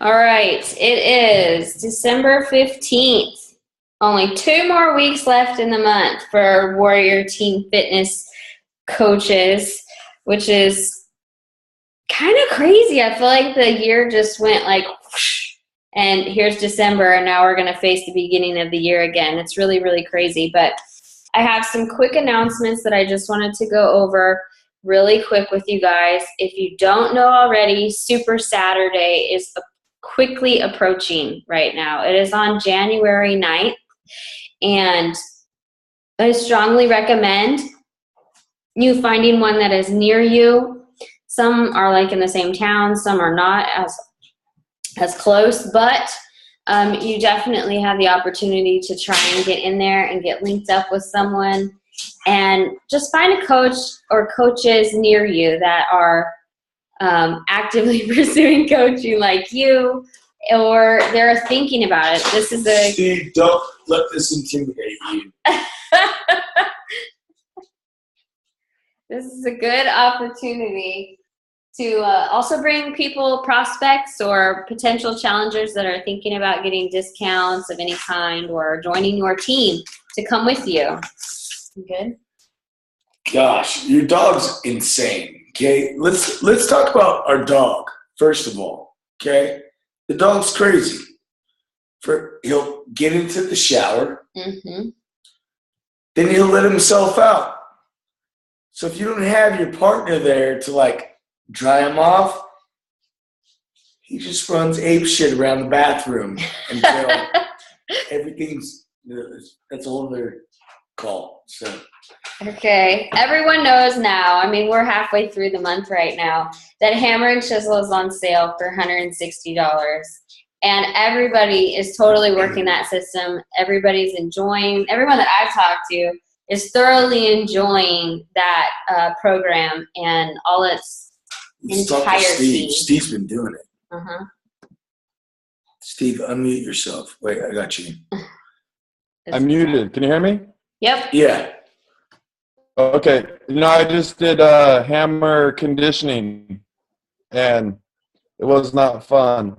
All right, it is December 15th. Only 2 more weeks left in the month for Warrior Team Fitness coaches, which is kind of crazy. I feel like the year just went like whoosh, and here's December, and now we're going to face the beginning of the year again. It's really, really crazy. But I have some quick announcements that I just wanted to go over really quick with you guys. If you don't know already, Super Saturday is quickly approaching right now. It is on January 9th, and I strongly recommend you finding one that is near you. Some are like in the same town, some are not as close, but you definitely have the opportunity to try and get in there and get linked up with someone, and just find a coach or coaches near you that are actively pursuing coaching like you, or they're thinking about it. This is a Steve, don't let this intimidate you. This is a good opportunity to also bring people, prospects or potential challengers that are thinking about getting discounts of any kind or joining your team to come with you. Good? Gosh, your dog's insane. Okay, let's talk about our dog first of all. Okay, the dog's crazy. He'll get into the shower, then he'll let himself out. So if you don't have your partner there to like dry him off, he just runs ape shit around the bathroom until everything's. That's a whole other call. So. Okay, everyone knows now, I mean, we're halfway through the month right now, that Hammer and Chisel is on sale for $160. And everybody is totally working that system. Everybody's enjoying, everyone that I've talked to is thoroughly enjoying that program and all its entirety. Steve's been doing it. Steve, unmute yourself. Wait, I got you. I'm muted. Can you hear me? Yep. Yeah. Okay. I just did hammer conditioning, and it was not fun,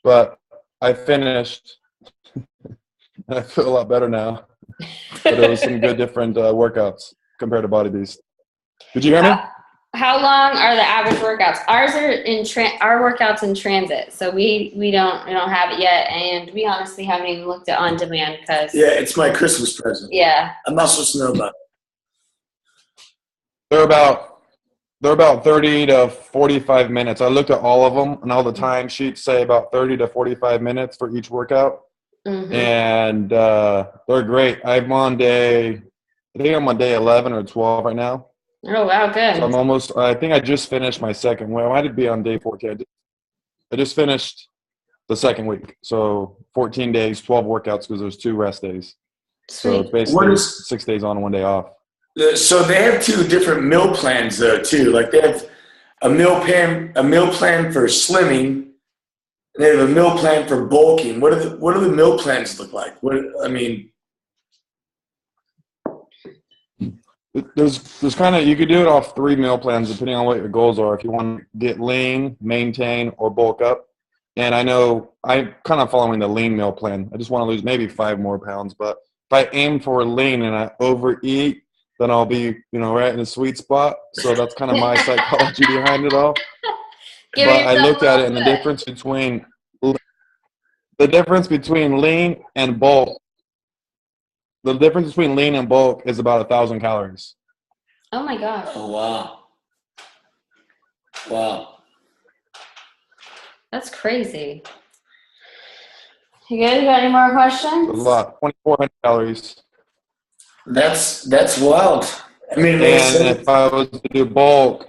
but I finished, and I feel a lot better now. But it was some good different workouts compared to Body Beast. Did you hear me? How long are the average workouts? Ours are our workouts in transit, so we don't have it yet, and we honestly haven't even looked at on demand because it's my Christmas present. Yeah, I'm not supposed to know about it. They're about 30 to 45 minutes. I looked at all of them, and all the timesheets say about 30 to 45 minutes for each workout. And they're great. I think I'm on day 11 or 12 right now. Oh, wow, good. So I think I just finished my second week. I might be on day 14. I just finished the second week. So 14 days, 12 workouts because there's 2 rest days. Sweet. So it's basically 6 days on, 1 day off. So they have 2 different meal plans though too. Like they have a meal plan for slimming, and they have a meal plan for bulking. What do the meal plans look like? There's kind of, you could do it off 3 meal plans depending on what your goals are. If you want to get lean, maintain, or bulk up. And I know I'm kind of following the lean meal plan. I just want to lose maybe 5 more pounds. But if I aim for lean and I overeat, then I'll be, right in the sweet spot. So that's kind of my psychology behind it all. But I looked at it, and the difference between lean and bulk. The difference between lean and bulk is about 1,000 calories. Oh my gosh. Oh wow. Wow. That's crazy. You guys got any more questions? It's a lot. 2,400 calories. That's wild. I mean, and if I was to do bulk,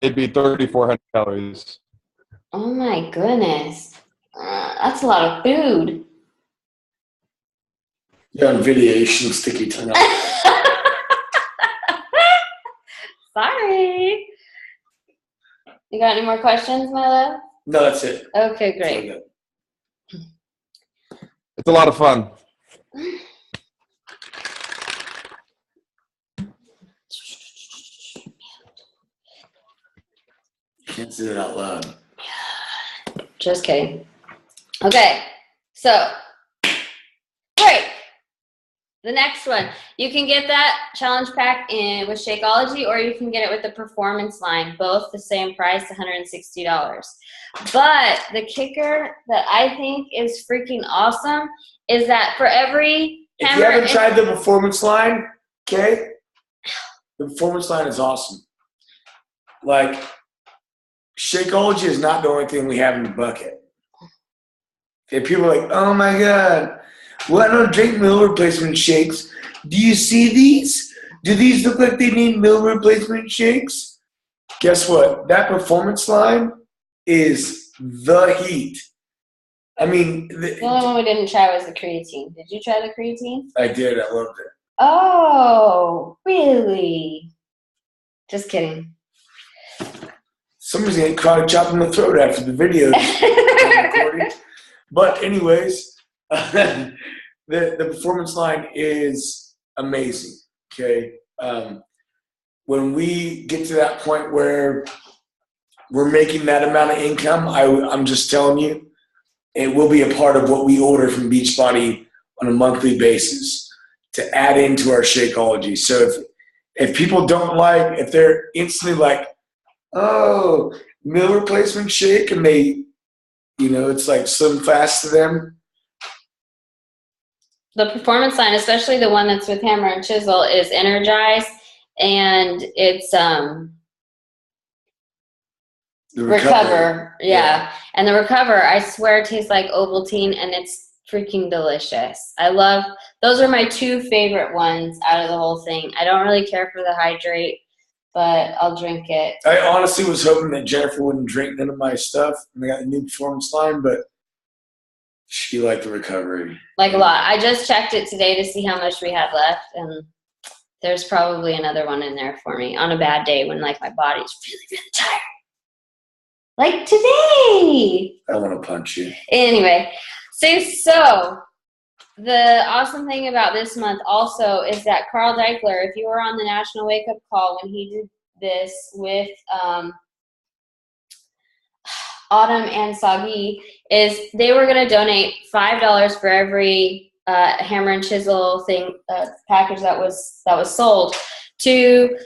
it'd be 3,400 calories. Oh my goodness. That's a lot of food. You're on video, you shouldn't stick your tongue out. Sorry. You got any more questions, my love? No, that's it. Okay, great. It's a lot of fun. You can't say it out loud. Just kidding. Okay, so break. The next one, you can get that challenge pack in with Shakeology, or you can get it with the performance line. Both the same price, $160. But the kicker that I think is freaking awesome is that for every if you haven't tried the performance line, okay, the performance line is awesome. Like, Shakeology is not the only thing we have in the bucket. Okay, people are like, oh my God, well, I don't drink meal replacement shakes. Do you see these? Do these look like they need meal replacement shakes? Guess what? That performance line is the heat. I mean, the only one we didn't try was the creatine. Did you try the creatine? I did. I loved it. Oh, really? Just kidding. Somebody's getting karate chopped in the throat after the video recording. But anyways, the performance line is amazing. Okay, when we get to that point where we're making that amount of income, I'm just telling you, it will be a part of what we order from Beachbody on a monthly basis to add into our Shakeology. So if people don't like, if they're instantly like, oh, meal replacement shake, and they, it's like slim fast to them. The performance line, especially the one that's with Hammer and Chisel, is Energize, and it's Recover. Yeah. And the Recover, I swear, tastes like Ovaltine, and it's freaking delicious. Those are my two favorite ones out of the whole thing. I don't really care for the Hydrate, but I'll drink it. I honestly was hoping that Jennifer wouldn't drink none of my stuff, and I got a new performance line, but she liked the Recovery. Like a lot. I just checked it today to see how much we had left, and there's probably another one in there for me on a bad day when, like, my body's really, really tired. Like today. I want to punch you. Anyway, so the awesome thing about this month also is that Carl Deichler, if you were on the National Wake Up Call when he did this with Autumn and Sagi, is they were going to donate $5 for every Hammer and Chisel thing package that was sold to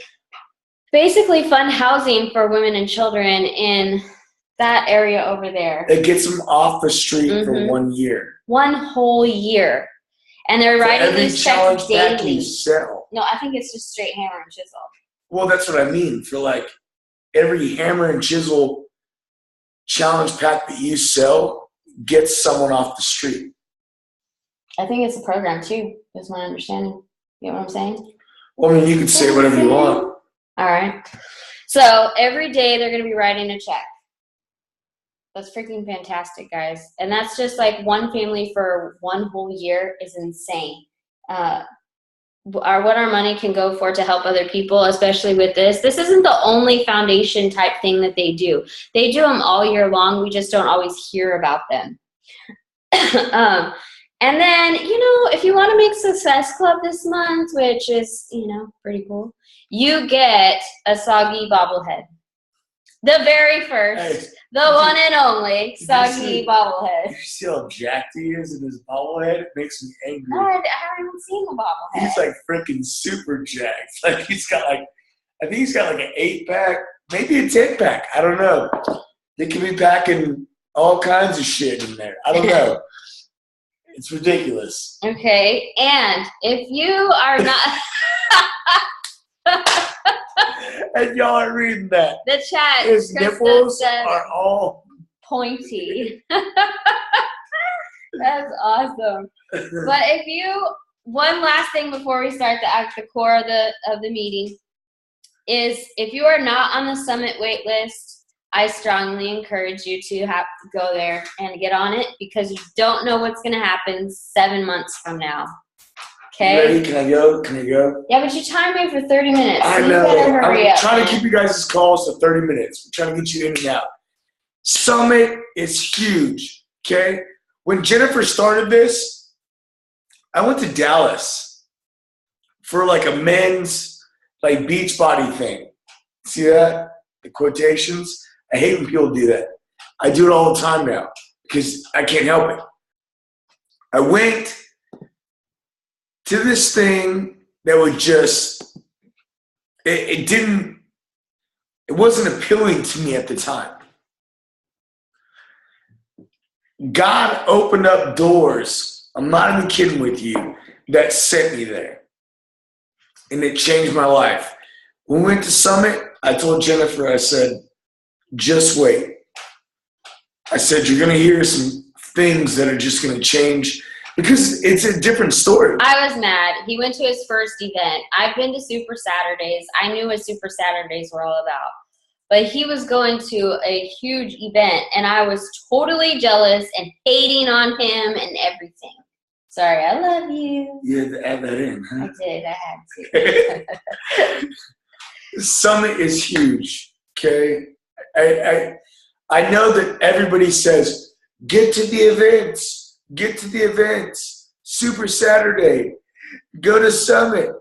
basically fund housing for women and children in that area over there. It gets them off the street for 1 year. 1 whole year. And they're writing these checks daily. You sell. No, I think it's just straight Hammer and Chisel. Well, that's what I mean. For like every Hammer and Chisel challenge pack that you sell gets someone off the street. I think it's a program too, is my understanding. You know what I'm saying? Well, I mean, you can say whatever you want. All right. So every day they're going to be writing a check. That's freaking fantastic, guys. And that's just like one family for 1 whole year is insane. What our money can go for to help other people, especially with this. This isn't the only foundation type thing that they do. They do them all year long. We just don't always hear about them. And then, if you want to make Success Club this month, which is, pretty cool, you get a Sagi bobblehead. The very first, the one and only Sagi bobblehead. You see how jacked he is in his bobblehead? It makes me angry. No, I haven't even seen the bobblehead. He's like freaking super jacked. Like I think he's got like an 8-pack, maybe a 10-pack. I don't know. They could be packing all kinds of shit in there. I don't know. It's ridiculous. Okay, and if you are not... And y'all are reading that. The chat. His nipples are all pointy. That's awesome. But one last thing before we start the core of the meeting is if you are not on the summit wait list, I strongly encourage you to go there and get on it because you don't know what's going to happen 7 months from now. Okay. Ready? Can I go? Yeah, but you timed me for 30 minutes. I know. You better hurry up, trying to keep you guys' calls to 30 minutes. I'm trying to get you in and out. Summit is huge. Okay. When Jennifer started this, I went to Dallas for like a men's like Beachbody thing. See that? The quotations. I hate when people do that. I do it all the time now because I can't help it. I went to this thing that would just, it wasn't appealing to me at the time. God opened up doors, I'm not even kidding with you, that sent me there. And it changed my life. When we went to Summit, I told Jennifer, I said, just wait. I said, you're going to hear some things that are just going to change because it's a different story. I was mad. He went to his first event. I've been to Super Saturdays. I knew what Super Saturdays were all about. But he was going to a huge event, and I was totally jealous and hating on him and everything. Sorry, I love you. You had to add that in, huh? I did. I had to. Summit is huge, okay? I know that everybody says, get to the events, Super Saturday, go to Summit,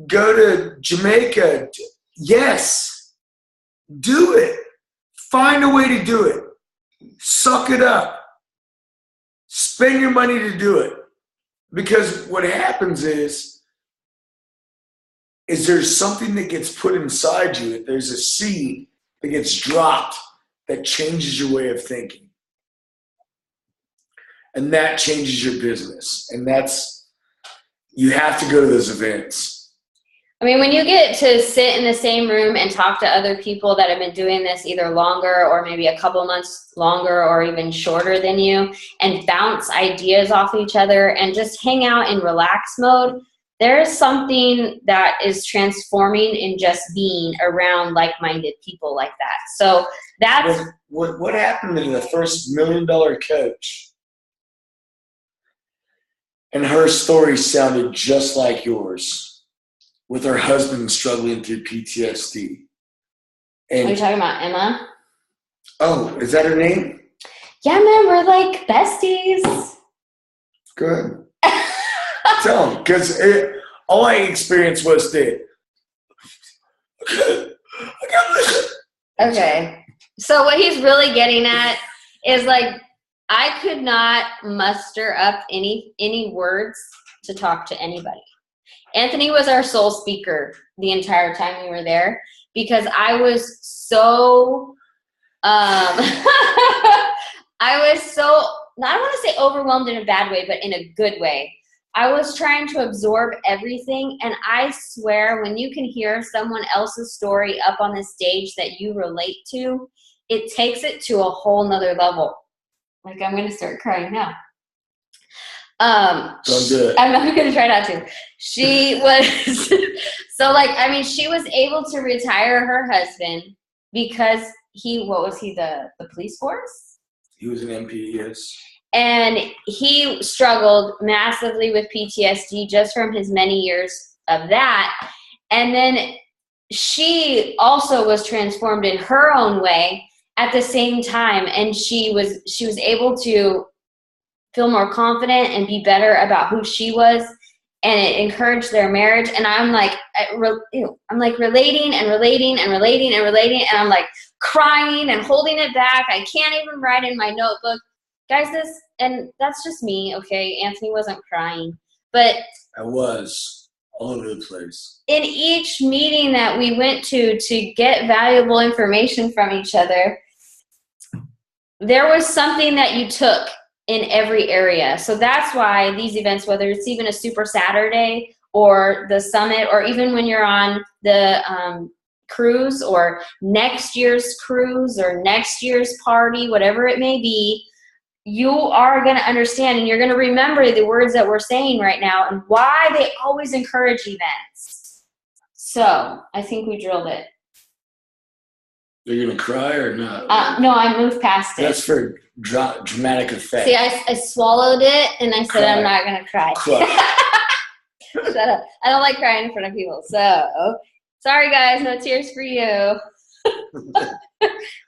go to Jamaica. Yes. Do it. Find a way to do it. Suck it up. Spend your money to do it. Because what happens is there's something that gets put inside you. There's a seed that gets dropped that changes your way of thinking. And that changes your business. And you have to go to those events. I mean, when you get to sit in the same room and talk to other people that have been doing this either longer or maybe a couple months longer or even shorter than you and bounce ideas off each other and just hang out in relax mode, there is something that is transforming in just being around like-minded people like that. So that's... What happened to the first $1 million coach? And her story sounded just like yours. With her husband struggling through PTSD. And, are you talking about Emma? Oh, is that her name? Yeah, man, we're like besties. Good. Tell them, because all I experienced was that. Okay. So what he's really getting at is like, I could not muster up any words to talk to anybody. Anthony was our sole speaker the entire time we were there because I was so, I don't want to say overwhelmed in a bad way, but in a good way. I was trying to absorb everything, and I swear when you can hear someone else's story up on the stage that you relate to, it takes it to a whole nother level. Like, I'm going to start crying now. Don't do it. I'm going to try not to. She was, she was able to retire her husband because what was he, the police force? He was an MP, yes. And he struggled massively with PTSD just from his many years of that. And then she also was transformed in her own way at the same time. And she was able to feel more confident and be better about who she was, and it encouraged their marriage. And I'm like, relating, and I'm like crying and holding it back. I can't even write in my notebook, guys. And that's just me, okay? Anthony wasn't crying, but I was all over the place. In each meeting that we went to get valuable information from each other, there was something that you took in every area. So that's why these events, whether it's even a Super Saturday or the Summit, or even when you're on the cruise or next year's cruise or next year's party, whatever it may be, you are going to understand and you're going to remember the words that we're saying right now and why they always encourage events. So I think we drilled it. You're going to cry or not? No, I moved past it. That's for dramatic effect. See, I swallowed it and I said Cry. I'm not going to cry. Shut up. I don't like crying in front of people. So, sorry guys, no tears for you.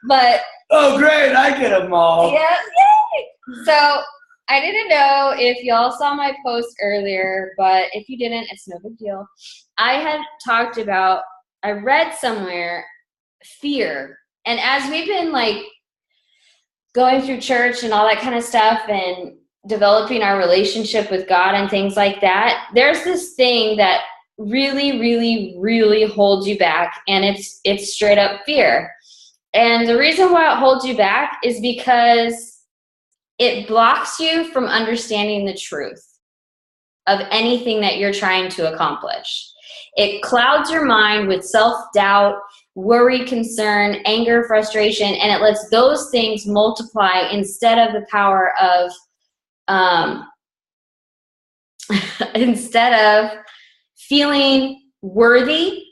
But oh, great, I get them all. Yeah, yay! So, I didn't know if y'all saw my post earlier, but if you didn't, it's no big deal. I had talked about, I read somewhere, fear. And as we've been like going through church and all that kind of stuff and developing our relationship with God and things like that, there's this thing that really, really, really holds you back, and it's straight up fear. And the reason why it holds you back is because it blocks you from understanding the truth of anything that you're trying to accomplish. It clouds your mind with self-doubt, worry, concern, anger, frustration, and it lets those things multiply instead of the power of, instead of feeling worthy,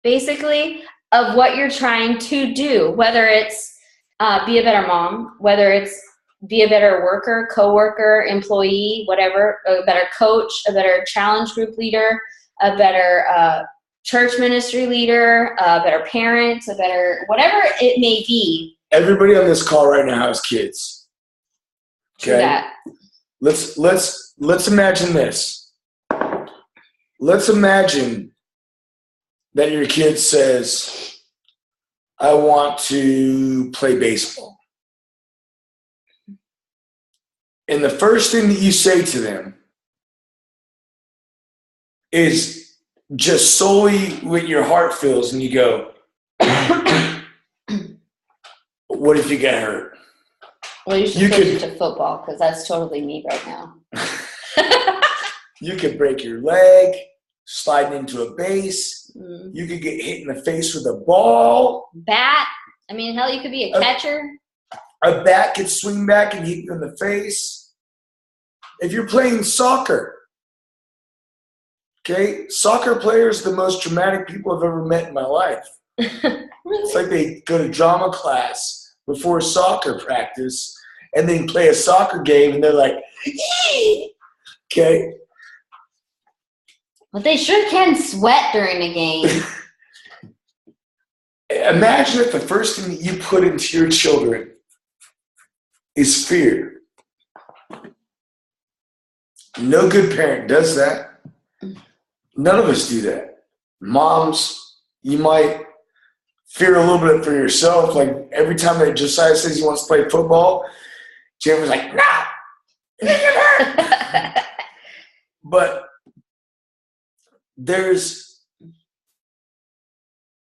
basically, of what you're trying to do, whether it's be a better mom, whether it's be a better worker, coworker, employee, whatever, a better coach, a better challenge group leader, a better church ministry leader, a better parent, a better whatever it may be. Everybody on this call right now has kids. Okay. That. Let's imagine this. Let's imagine that your kid says, I want to play baseball. And the first thing that you say to them is just solely what your heart feels, and you go, what if you get hurt? Well, you should switch it to football, because that's totally me right now. You could break your leg, slide into a base. You could get hit in the face with a ball. Bat. I mean, hell, you could be a catcher. A bat could swing back and hit you in the face. If you're playing soccer, okay, soccer players are the most dramatic people I've ever met in my life. It's like they go to drama class before soccer practice and then play a soccer game and they're like, eee! Okay. But they sure can sweat during a game. Imagine if the first thing that you put into your children is fear. No good parent does that. None of us do that. Moms, you might fear a little bit for yourself. Like every time that Josiah says he wants to play football, Jennifer's like, nah, you get hurt. But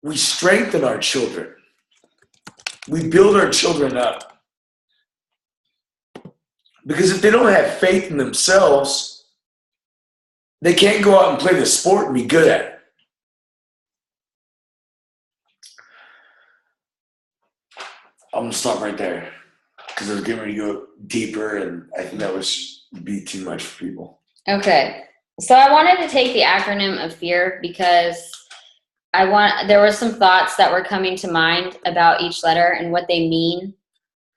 we strengthen our children. We build our children up. Because if they don't have faith in themselves, they can't go out and play the sport and be good at it. I'm going to stop right there because I was getting ready to go deeper, and I think that was be too much for people. Okay. So I wanted to take the acronym of FEAR because there were some thoughts that were coming to mind about each letter and what they mean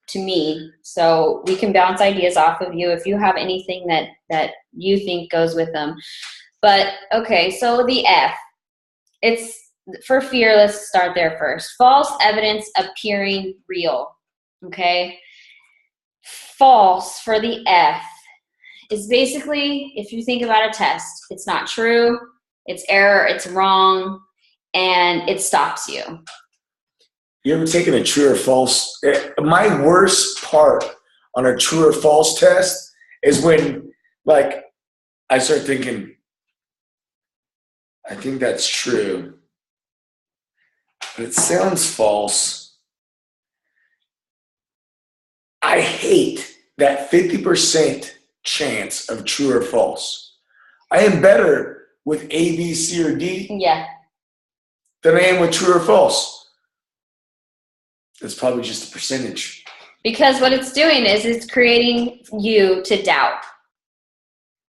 to me. So we can bounce ideas off of you if you have anything that you think goes with them. But okay, so the F, it's for fear. Let's start there first. False evidence appearing real. Okay. False for the F is basically, if you think about a test, it's not true, it's error, it's wrong, and it stops you. You ever taken a true or false? My worst part on a true or false test is when, like, I start thinking, I think that's true, but it sounds false. I hate that 50% chance of true or false. I am better with A, B, C, or D than I am with true or false. It's probably just a percentage. Because what it's doing is it's creating you to doubt.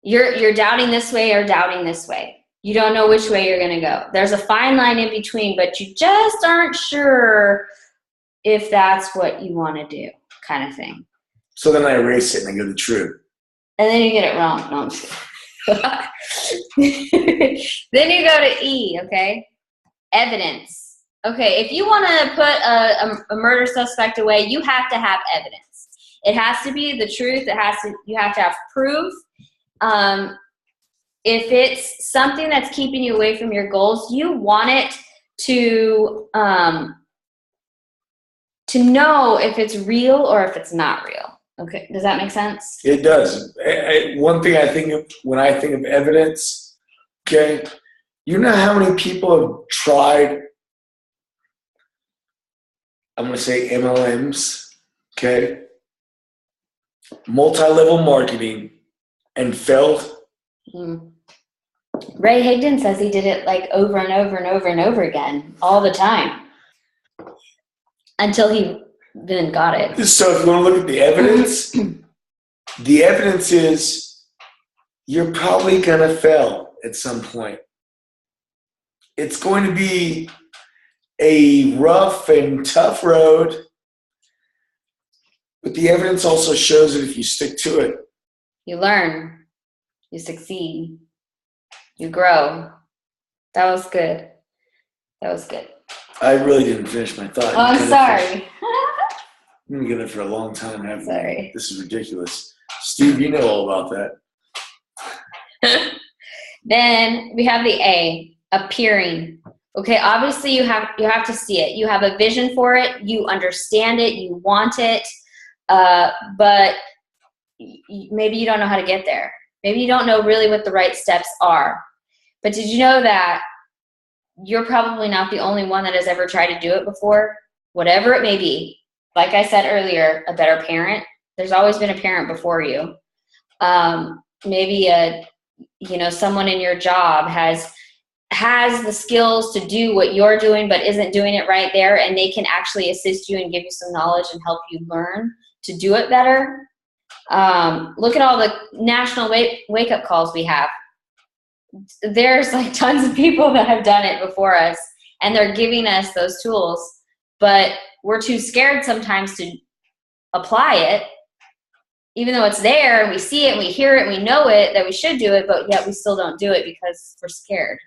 You're doubting this way or doubting this way. You don't know which way you're going to go. There's a fine line in between, but you just aren't sure if that's what you want to do, kind of thing. So then I erase it and I go to true. And then you get it wrong. No, I'm kidding. Then you go to E, okay? Evidence. Okay, if you want to put a murder suspect away, you have to have evidence. It has to be the truth. You have to have proof. If it's something that's keeping you away from your goals, you want it to to know if it's real or if it's not real. Okay, does that make sense? It does. One thing I think of when I think of evidence, okay, you know how many people have tried, I'm going to say MLMs, okay, multi-level marketing, and failed? Mm. Ray Higdon says he did it like over and over and over and over again all the time until he then got it. So if you want to look at the evidence is you're probably going to fail at some point. It's going to be a rough and tough road, but the evidence also shows that if you stick to it, You learn, you succeed, you grow. That was good. That was good. I really didn't finish my thought. Oh, I'm sorry. I'm going to get it for a long time. Sorry. This is ridiculous. Steve, you know all about that. Then we have the A, appearing. Okay, obviously you have to see it. You have a vision for it. You understand it. You want it. But maybe you don't know how to get there. Maybe you don't know really what the right steps are. But did you know that you're probably not the only one that has ever tried to do it before? Whatever it may be. Like I said earlier, a better parent. There's always been a parent before you. Maybe someone in your job has the skills to do what you're doing but isn't doing it right there, and they can actually assist you and give you some knowledge and help you learn to do it better. Look at all the national wake-up calls we have. There's like tons of people that have done it before us, and they're giving us those tools, but we're too scared sometimes to apply it, even though it's there and we see it and we hear it and we know it that we should do it, but yet we still don't do it because we're scared.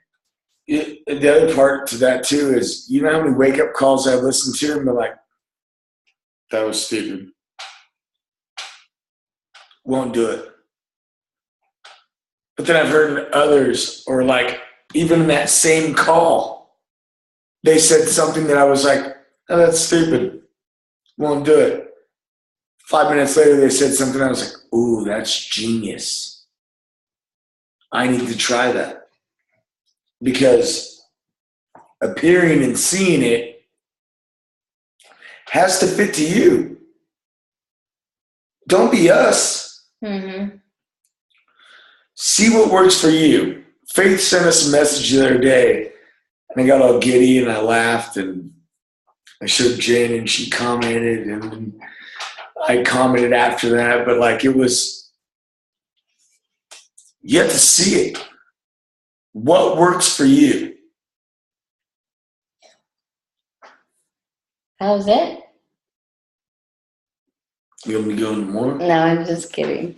The other part to that too is, you know how many wake-up calls I've listened to and been like, that was stupid. Won't do it. But then I've heard others, or like even in that same call, they said something that I was like, oh, that's stupid. Won't do it. 5 minutes later, they said something. I was like, ooh, that's genius. I need to try that. Because appearing and seeing it has to fit to you. Don't be us. Mm-hmm. See what works for you. Faith sent us a message the other day, and I got all giddy and I laughed, and I showed Jen and she commented, and I commented after that, but like it was, you have to see it. What works for you? That was it? You want me to go into more? No, I'm just kidding.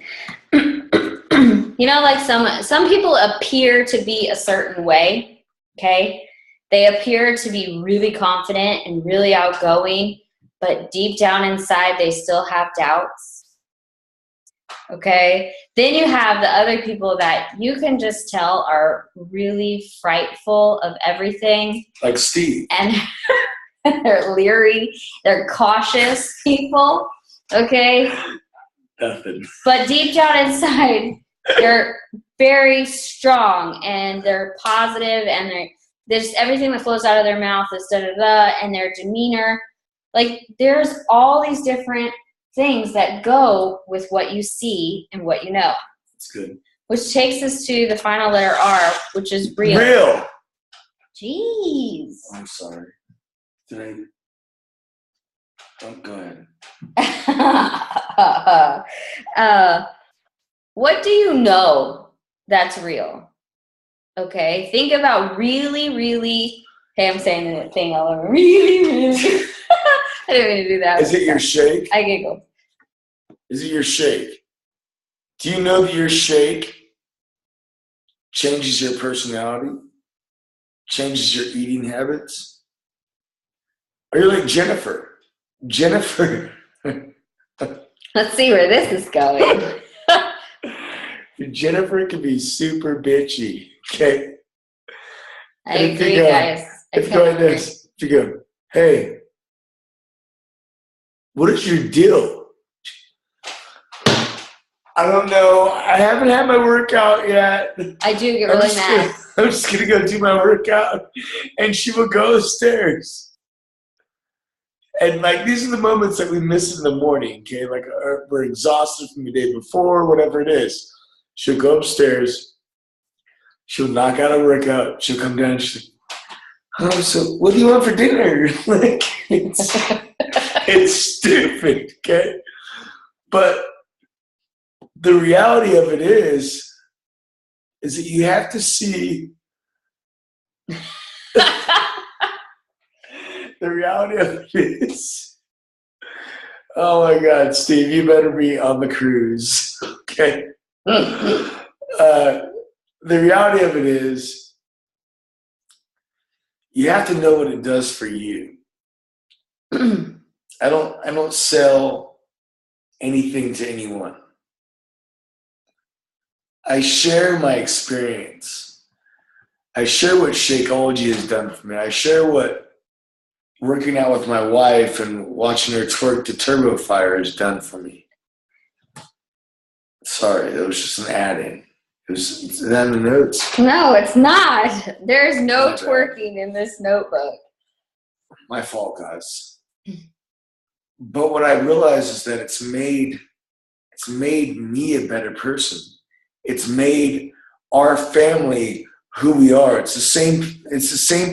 Like some people appear to be a certain way, okay? They appear to be really confident and really outgoing, but deep down inside, they still have doubts, okay? Then you have the other people that you can just tell are really frightful of everything. Like Steve. And they're leery, they're cautious people, okay? Nothing. But deep down inside, they're very strong and they're positive, and there's everything that flows out of their mouth is da-da-da, and their demeanor. Like, there's all these different things that go with what you see and what you know. That's good. Which takes us to the final letter R, which is real. Real. Jeez. I'm sorry. Did I? Oh, go ahead. What do you know that's real? Okay, think about really, really. Hey, I'm saying the thing all over. Really, really. I didn't mean to do that. Is it your shake? I giggled. Is it your shake? Do you know that your shake changes your personality? Changes your eating habits? Are you like Jennifer? Jennifer. Let's see where this is going. Jennifer can be super bitchy. Okay. I agree, guys. If you go like this, if you go, hey, What is your deal? I don't know. I haven't had my workout yet. I do get really mad. I'm just going to go do my workout. And she will go upstairs. And like, these are the moments that we miss in the morning, okay? Like, we're exhausted from the day before, whatever it is. She'll go upstairs. She'll knock out a workout. She'll come down and she'll, oh, so what do you want for dinner? Like, it's stupid, okay? But the reality of it is that you have to see the reality of it is, oh my God, Steve, you better be on the cruise, okay? The reality of it is you have to know what it does for you. I don't sell anything to anyone. I share my experience. I share what Shakeology has done for me. I share what working out with my wife and watching her twerk to Turbo Fire has done for me. Sorry, that was just an add-in. It's in the notes. No, it's not. There's no twerking in this notebook. My fault, guys. But what I realize is that it's made me a better person. It's made our family who we are. It's the same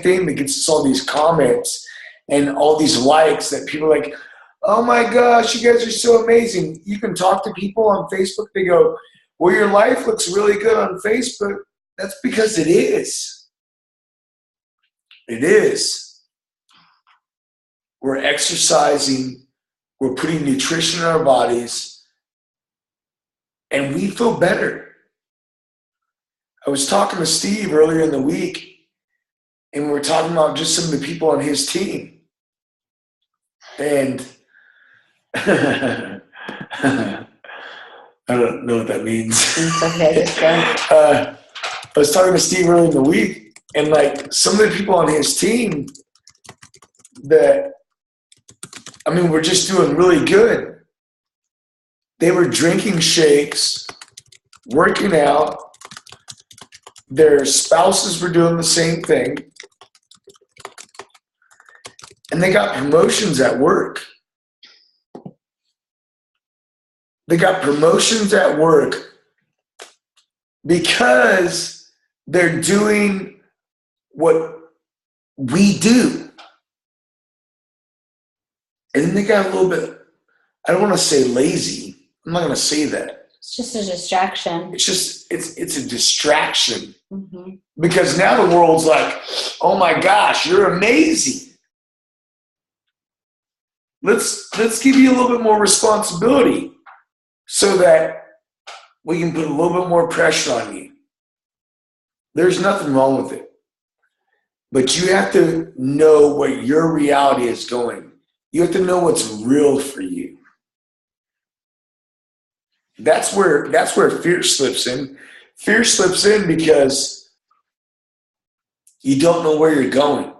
thing that gets us all these comments and all these likes that people are like, oh my gosh, you guys are so amazing. You can talk to people on Facebook. They go, well, your life looks really good on Facebook. That's because it is. It is. We're exercising. We're putting nutrition in our bodies. And we feel better. I was talking to Steve earlier in the week, and we were talking about just some of the people on his team. And I don't know what that means. It's okay, just go. I was talking to Steve earlier in the week, and like some of the people on his team that, I mean, were just doing really good. They were drinking shakes, working out. Their spouses were doing the same thing. And they got promotions at work. They got promotions at work because they're doing what we do. And then they got a little bit, I don't want to say lazy. I'm not going to say that. It's just a distraction. It's a distraction. Mm-hmm. Because now the world's like, oh my gosh, you're amazing. Let's give you a little bit more responsibility so that we can put a little bit more pressure on you. There's nothing wrong with it. But you have to know where your reality is going. You have to know what's real for you. That's where fear slips in. Fear slips in because you don't know where you're going.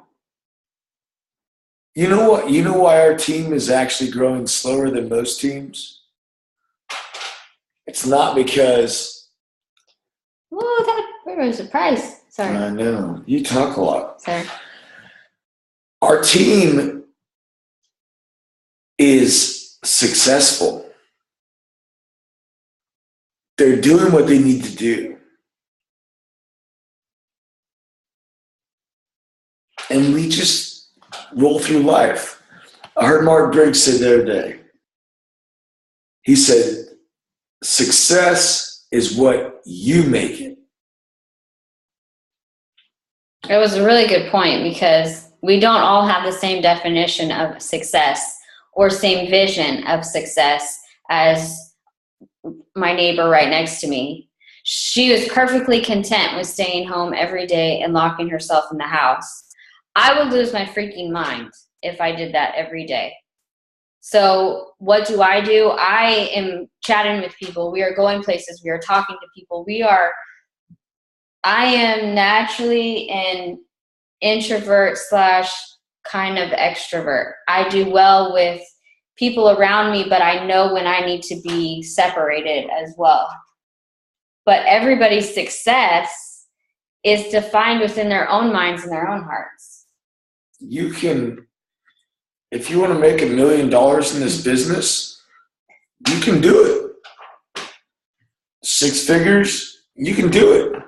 You know what? You know why our team is actually growing slower than most teams? It's not because. Oh, that was a surprise. Sorry. I know. You talk a lot. Sorry. Our team is successful. They're doing what they need to do. And we just roll through life. I heard Mark Briggs say the other day. He said, success is what you make it. It was a really good point because we don't all have the same definition of success or same vision of success as my neighbor right next to me. She was perfectly content with staying home every day and locking herself in the house. I would lose my freaking mind if I did that every day. So what do? I am chatting with people. We are going places. We are talking to people. I am naturally an introvert / kind of extrovert. I do well with people around me, but I know when I need to be separated as well. But everybody's success is defined within their own minds and their own hearts. You can, if you want to make $1 million in this business, you can do it. 6 figures, you can do it.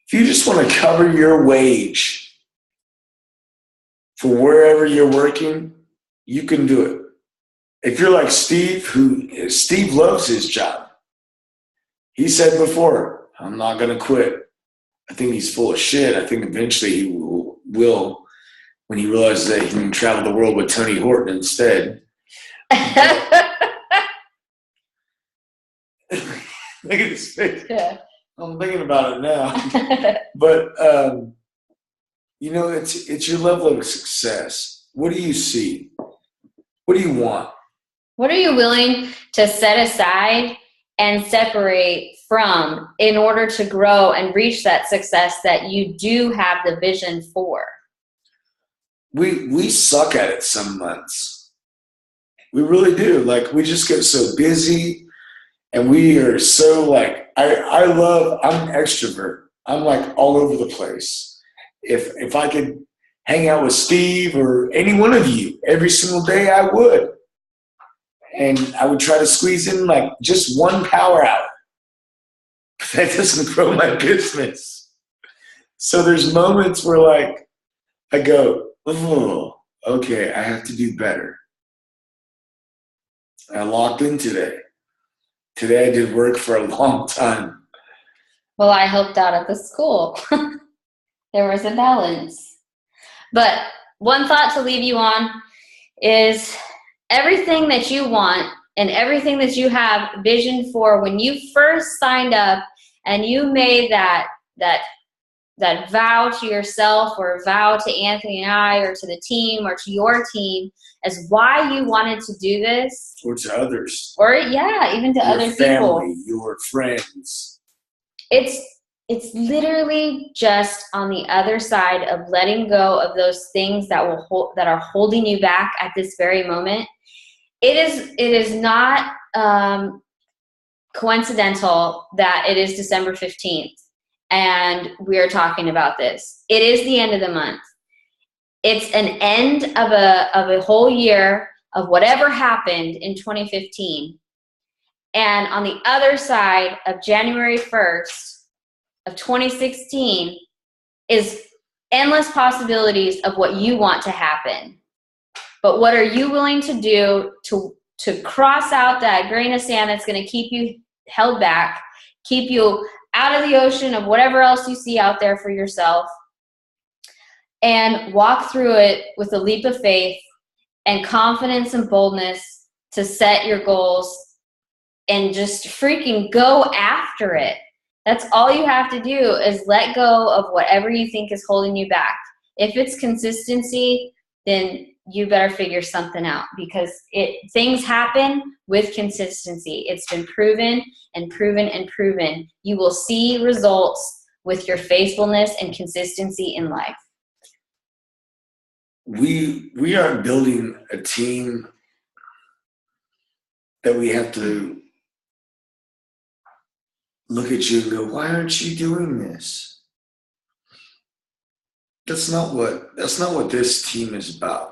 If you just want to cover your wage for wherever you're working, you can do it. If you're like Steve, Steve loves his job. He said before, I'm not going to quit. I think he's full of shit. I think eventually he will when he realizes that he can travel the world with Tony Horton instead. Look at his face. Yeah. I'm thinking about it now. But, it's your level of success. What do you see? What do you want? What are you willing to set aside and separate from in order to grow and reach that success that you do have the vision for? We suck at it some months. We really do. Like, we just get so busy, and we are so like, I'm an extrovert. I'm like all over the place. If I could hang out with Steve or any one of you every single day, I would. And I would try to squeeze in like just 1 power hour. But that doesn't grow my business. So there's moments where like I go, oh, okay, I have to do better. I locked in today. Today I did work for a long time. Well, I helped out at the school. There was a balance. But one thought to leave you on is everything that you want and everything that you have vision for when you first signed up and you made that vow to yourself or vow to Anthony and I or to the team or to your team as why you wanted to do this. Or to others. Or, yeah, even to your other family, people. Your friends. It's literally just on the other side of letting go of those things that are holding you back at this very moment. It is not coincidental that it is December 15th and we're talking about this. It is the end of the month. It's an end of a whole year of whatever happened in 2015. And on the other side of January 1st of 2016 is endless possibilities of what you want to happen. But what are you willing to do to cross out that grain of sand that's going to keep you held back, keep you out of the ocean of whatever else you see out there for yourself, and walk through it with a leap of faith and confidence and boldness to set your goals and just freaking go after it. That's all you have to do is let go of whatever you think is holding you back. If it's consistency, then you better figure something out because things happen with consistency. It's been proven and proven and proven. You will see results with your faithfulness and consistency in life. We are building a team that we have to look at you and go, why aren't you doing this? That's not what this team is about.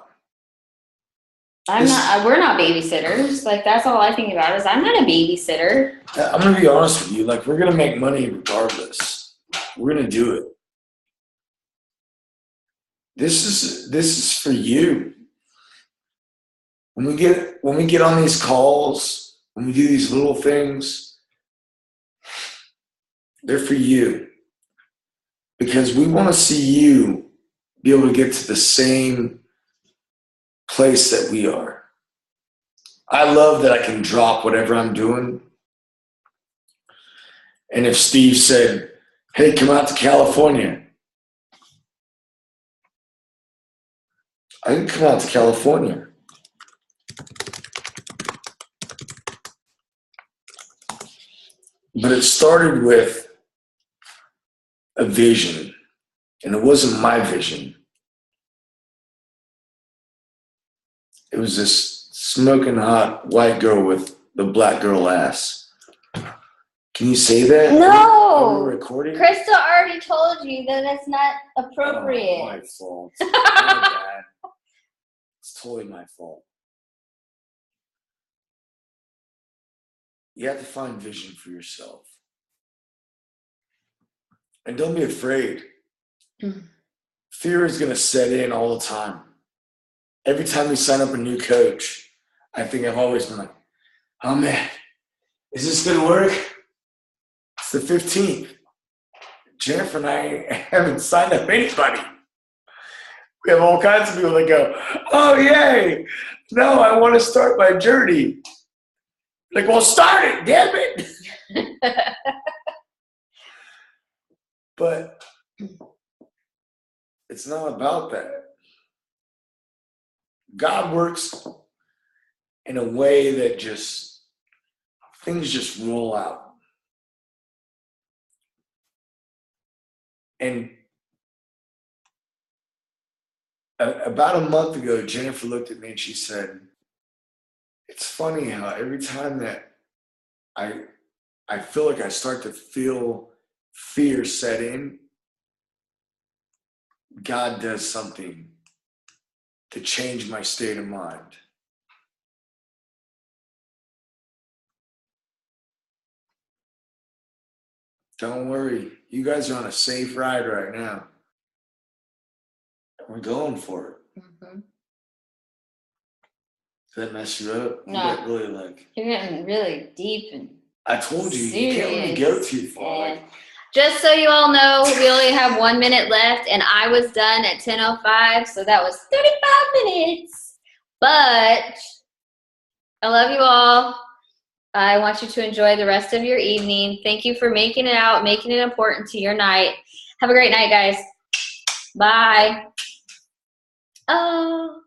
We're not babysitters. Like, that's all I think about is I'm not a babysitter. I'm going to be honest with you. Like, we're going to make money regardless. We're going to do it. This is for you. When we get on these calls, when we do these little things, they're for you. Because we want to see you be able to get to the same place that we are. I love that I can drop whatever I'm doing. And if Steve said, hey, come out to California, I can come out to California. But it started with a vision, and it wasn't my vision. It was this Smoking hot white girl with the black girl ass. Can you say that? No. Are we recording? Krista already told you that that's not appropriate. Oh, my fault. My bad. It's totally my fault. You have to find vision for yourself. And don't be afraid. Fear is going to set in all the time. Every time we sign up a new coach, I think I've always been like, oh man, is this going to work? It's the 15th. Jennifer and I haven't signed up anybody. We have all kinds of people that go, oh yay, no, I want to start my journey. Like, well, start it, damn it. But it's not about that. God works in a way that just, things just roll out. And about a month ago, Jennifer looked at me and she said, it's funny how every time that I feel like I start to feel fear set in, God does something to change my state of mind. Don't worry. You guys are on a safe ride right now. We're going for it. Mm-hmm. Does that mess you up? No. You get really like... You're getting really deep and I told you, serious. You can't let me go too far. And just so you all know, we only have 1 minute left, and I was done at 10:05, so that was 35 minutes. But I love you all. I want you to enjoy the rest of your evening. Thank you for making it out, making it important to your night. Have a great night, guys. Bye. Oh.